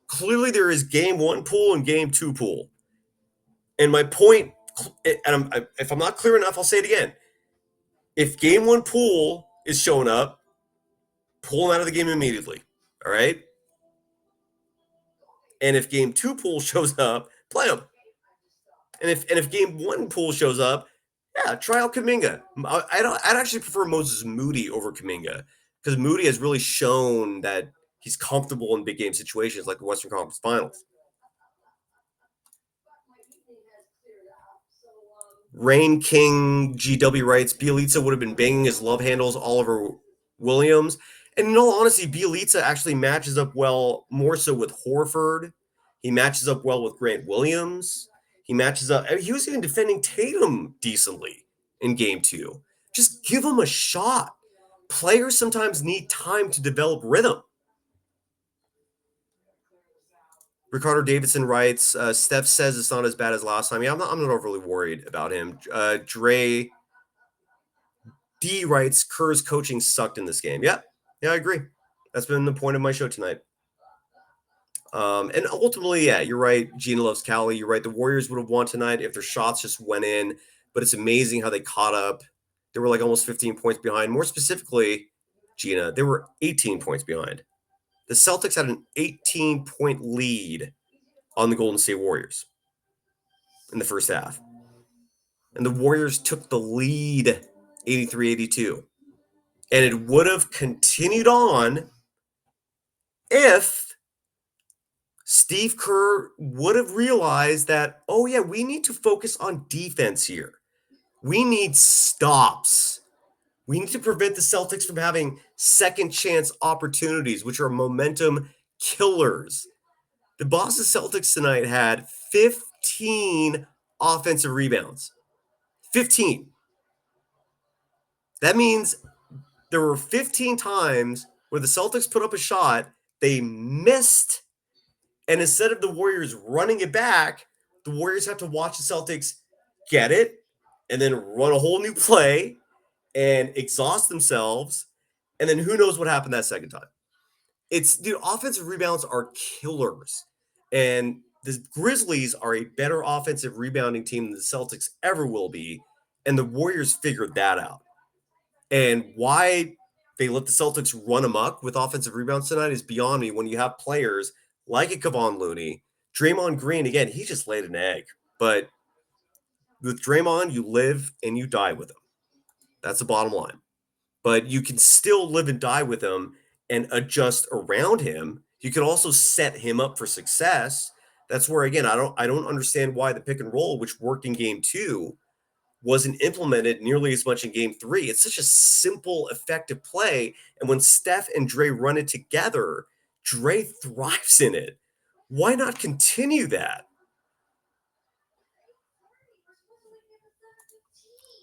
Clearly there is game 1 Poole and game 2 Poole. And my point, and if I'm not clear enough, I'll say it again. If game 1 Poole is showing up, pull him out of the game immediately. All right? And if game 2 Poole shows up, play him. And if game 1 Poole shows up, yeah, try out Kuminga. I'd actually prefer Moses Moody over Kuminga because Moody has really shown that he's comfortable in big game situations like the Western Conference Finals. Rain King GW writes, Bielitsa would have been banging his love handles all over Williams. And in all honesty, Bielitsa actually matches up well more so with Horford. He matches up well with Grant Williams. He matches up. I mean, he was even defending Tatum decently in game 2. Just give him a shot. Players sometimes need time to develop rhythm. Ricardo Davidson writes, Steph says it's not as bad as last time. Yeah, I'm not overly worried about him. Dre D writes, Kerr's coaching sucked in this game. Yeah, I agree. That's been the point of my show tonight. And ultimately, yeah, you're right. Gina loves Cali. You're right. The Warriors would have won tonight if their shots just went in. But it's amazing how they caught up. They were like almost 15 points behind. More specifically, Gina, they were 18 points behind. The Celtics had an 18-point lead on the Golden State Warriors in the first half. And the Warriors took the lead 83-82. And it would have continued on if Steve Kerr would have realized that, oh, yeah, we need to focus on defense here. We need stops. We need to prevent the Celtics from having second chance opportunities, which are momentum killers. The Boston Celtics tonight had 15 offensive rebounds. 15. That means there were 15 times where the Celtics put up a shot, they missed, and instead of the Warriors running it back, the Warriors have to watch the Celtics get it and then run a whole new play and exhaust themselves, and then who knows what happened that second time. Offensive rebounds are killers, and the Grizzlies are a better offensive rebounding team than the Celtics ever will be, and the Warriors figured that out. And why they let the Celtics run amok with offensive rebounds tonight is beyond me when you have players like a Kevon Looney, Draymond Green, again, he just laid an egg, but with Draymond, you live and you die with him. That's the bottom line. But you can still live and die with him and adjust around him. You can also set him up for success That's where, again, I don't understand why the pick and roll, which worked in game 2, wasn't implemented nearly as much in game 3. It's such a simple, effective play. And when Steph and Dre run it together, Dre thrives in it. Why not continue that?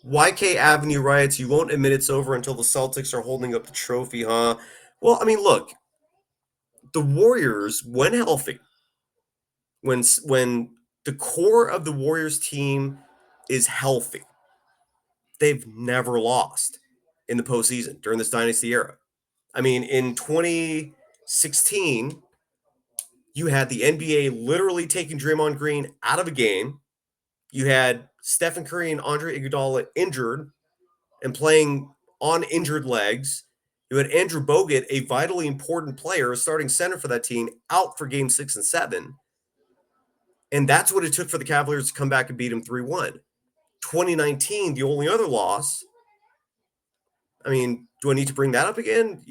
YK Avenue writes, you won't admit it's over until the Celtics are holding up the trophy, huh? Well, I mean, look, the Warriors, when healthy, when the core of the Warriors team is healthy, they've never lost in the postseason during this dynasty era. I mean, in 2016, you had the NBA literally taking Draymond Green out of a game. You had Stephen Curry and Andre Iguodala injured and playing on injured legs. You had Andrew Bogut, a vitally important player, a starting center for that team, out for game 6 and 7. And that's what it took for the Cavaliers to come back and beat them 3-1. 2019, the only other loss. I mean, do I need to bring that up again?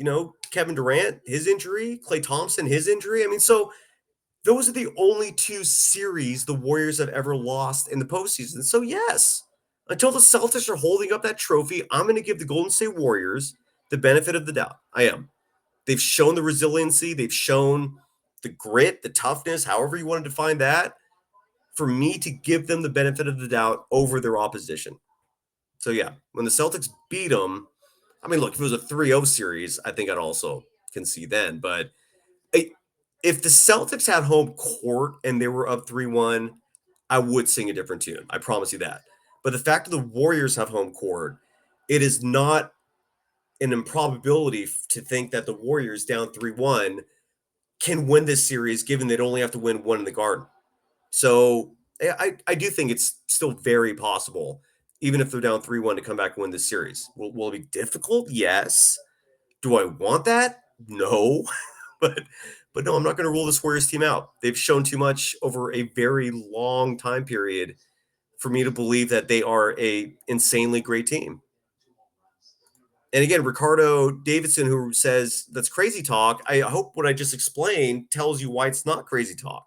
Kevin Durant, his injury, Klay Thompson, his injury. I mean, so those are the only 2 series the Warriors have ever lost in the postseason. So, yes, until the Celtics are holding up that trophy, I'm going to give the Golden State Warriors the benefit of the doubt. I am. They've shown the resiliency. They've shown the grit, the toughness, however you want to define that, for me to give them the benefit of the doubt over their opposition. So, yeah, when the Celtics beat them, I mean, look, if it was a 3-0 series, I think I'd also concede then. But if the Celtics had home court and they were up 3-1, I would sing a different tune. I promise you that. But the fact that the Warriors have home court, it is not an improbability to think that the Warriors down 3-1 can win this series, given they'd only have to win one in the Garden. So I do think it's still very possible, even if they're down 3-1, to come back and win this series. Will it be difficult? Yes. Do I want that? No. But no, I'm not going to rule this Warriors team out. They've shown too much over a very long time period for me to believe that they are a insanely great team. And again, Ricardo Davidson, who says that's crazy talk, I hope what I just explained tells you why it's not crazy talk.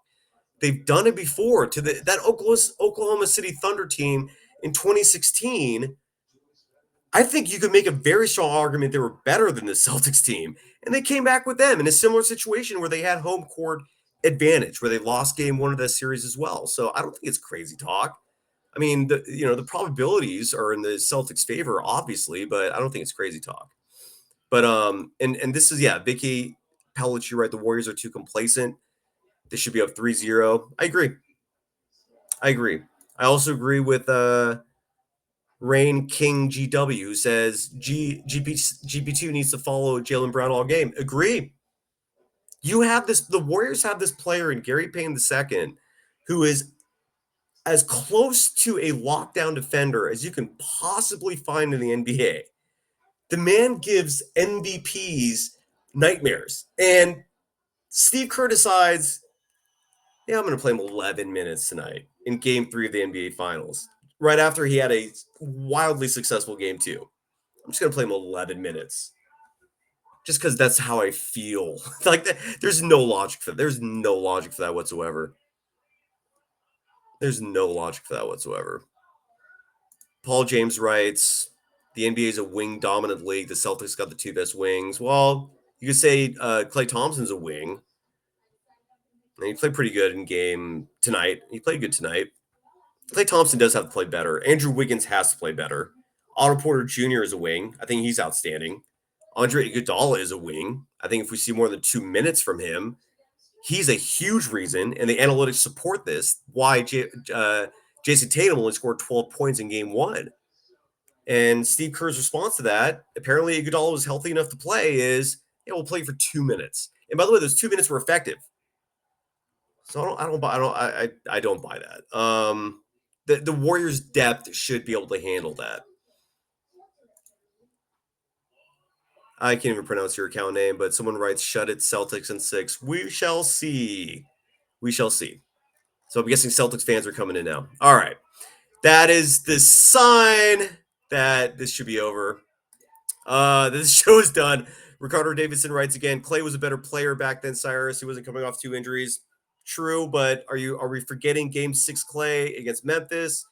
They've done it before to that Oklahoma City Thunder team in 2016. I think you could make a very strong argument they were better than the Celtics team. And they came back with them in a similar situation where they had home court advantage, where they lost game 1 of that series as well. So I don't think it's crazy talk. I mean, the probabilities are in the Celtics' favor, obviously, but I don't think it's crazy talk. But and this is, Vicky Pellich, you're right. The Warriors are too complacent. They should be up 3-0. I agree. I also agree with Rain King GW, who says GP2 needs to follow Jaylen Brown all game. Agree. The Warriors have this player in Gary Payne II, who is as close to a lockdown defender as you can possibly find in the NBA. The man gives MVPs nightmares. And Steve Kerr decides, I'm going to play him 11 minutes tonight in game 3 of the NBA Finals, right after he had a wildly successful game 2. I'm just going to play him 11 minutes just because that's how I feel. There's no logic for that. There's no logic for that whatsoever. Paul James writes, the NBA is a wing-dominant league. The Celtics got the 2 best wings. Well, you could say Klay Thompson's a wing. And he played pretty good in game tonight. He played good tonight. Klay Thompson does have to play better. Andrew Wiggins has to play better. Otto Porter Jr. is a wing. I think he's outstanding. Andre Iguodala is a wing. I think if we see more than 2 minutes from him, he's a huge reason, and the analytics support this, why Jason Tatum only scored 12 points in game 1. And Steve Kerr's response to that, apparently Iguodala was healthy enough to play, is, we'll play for 2 minutes. And by the way, those 2 minutes were effective. So I don't buy that. The Warriors' depth should be able to handle that. I can't even pronounce your account name, but someone writes, shut it, Celtics in 6. We shall see. So I'm guessing Celtics fans are coming in now. All right. That is the sign that this should be over. This show is done. Ricardo Davidson writes again, Klay was a better player back then, Cyrus. He wasn't coming off 2 injuries. true, but are we forgetting Game 6 Clay against Memphis?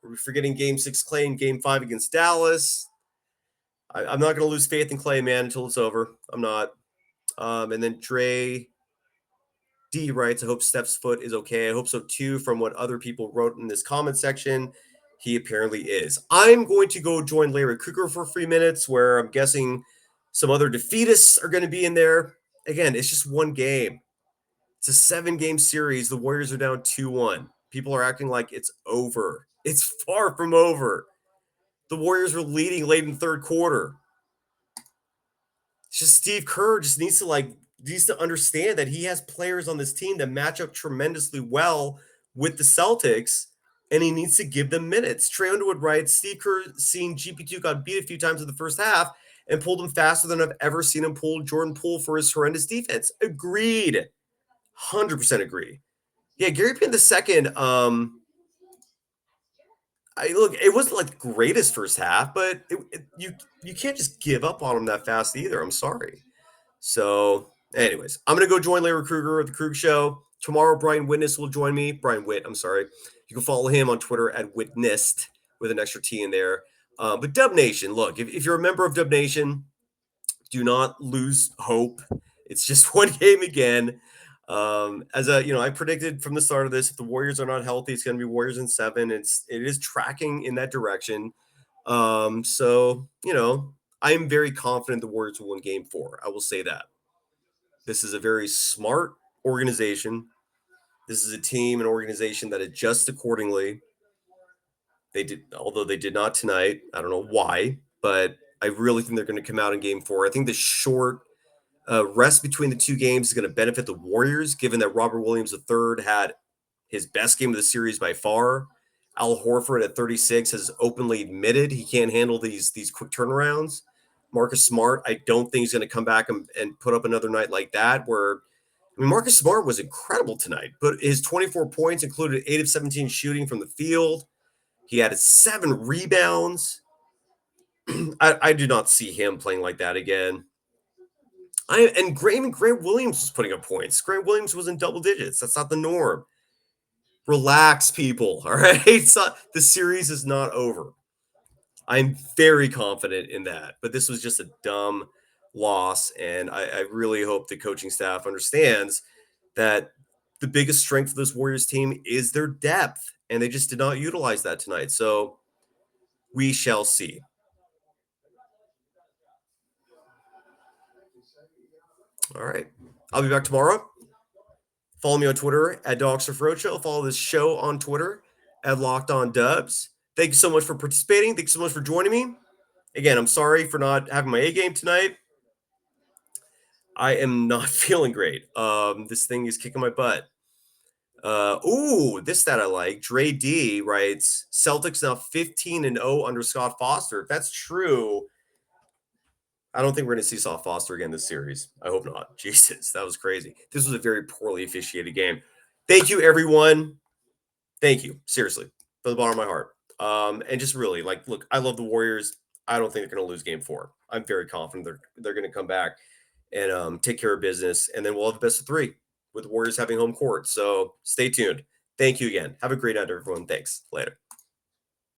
Are we forgetting Game 6 Clay and Game 5 against Dallas? I'm not going to lose faith in Clay, man, until it's over. I'm not. And then Dre D writes, I hope Steph's foot is okay. I hope so too, from what other people wrote in this comment section. He apparently is. I'm going to go join Larry Krueger for 3 minutes, where I'm guessing some other defeatists are going to be in there. Again, it's just one game. It's a 7-game series. The Warriors are down 2-1. People are acting like it's over. It's far from over. The Warriors were leading late in the third quarter. It's just Steve Kerr just needs to understand that he has players on this team that match up tremendously well with the Celtics, and he needs to give them minutes. Trey Underwood writes, Steve Kerr seen GP2 got beat a few times in the first half and pulled him faster than I've ever seen him pull Jordan Poole for his horrendous defense. Agreed. 100% agree. Yeah, Gary Payton II, it wasn't like the greatest first half, but you can't just give up on him that fast either. I'm sorry. So, anyways, I'm gonna go join Larry Krueger at the Krug Show tomorrow. Brian Witness will join me. Brian Witt, I'm sorry. You can follow him on Twitter at Witnessed with an extra T in there. But Dub Nation, look, if you're a member of Dub Nation, do not lose hope. It's just one game again. I predicted from the start of this, if the Warriors are not healthy, it's going to be Warriors in 7. It is tracking in that direction. I am very confident the Warriors will win Game 4. I will say that. This is a very smart organization. This is a team and organization that adjusts accordingly. Although they did not tonight. I don't know why, but I really think they're going to come out in Game 4. I think the short rest between the two games is going to benefit the Warriors, given that Robert Williams III had his best game of the series by far. Al Horford at 36 has openly admitted he can't handle these quick turnarounds. Marcus Smart, I don't think he's going to come back and put up another night like that. Marcus Smart was incredible tonight, but his 24 points included 8 of 17 shooting from the field. He had 7 rebounds. I do not see him playing like that again. Grant Williams was putting up points. Grant Williams was in double digits. That's not the norm. Relax, people. All right. The series is not over. I'm very confident in that. But this was just a dumb loss. And I really hope the coaching staff understands that the biggest strength of this Warriors team is their depth. And they just did not utilize that tonight. So we shall see. All right. I'll be back tomorrow. Follow me on Twitter at DogSurfRoadshow. Follow this show on Twitter at Locked On Dubs. Thank you so much for participating. Thank you so much for joining me. Again, I'm sorry for not having my A game tonight. I am not feeling great. This thing is kicking my butt. This stat I like. Dre D writes, Celtics now 15-0 under Scott Foster. If that's true, I don't think we're going to see Scott Foster again this series. I hope not. Jesus, that was crazy. This was a very poorly officiated game. Thank you, everyone. Thank you. Seriously, from the bottom of my heart. And just really, look, I love the Warriors. I don't think they're going to lose Game 4. I'm very confident they're going to come back and take care of business. And then we'll have the best of 3 with the Warriors having home court. So stay tuned. Thank you again. Have a great night, everyone. Thanks. Later.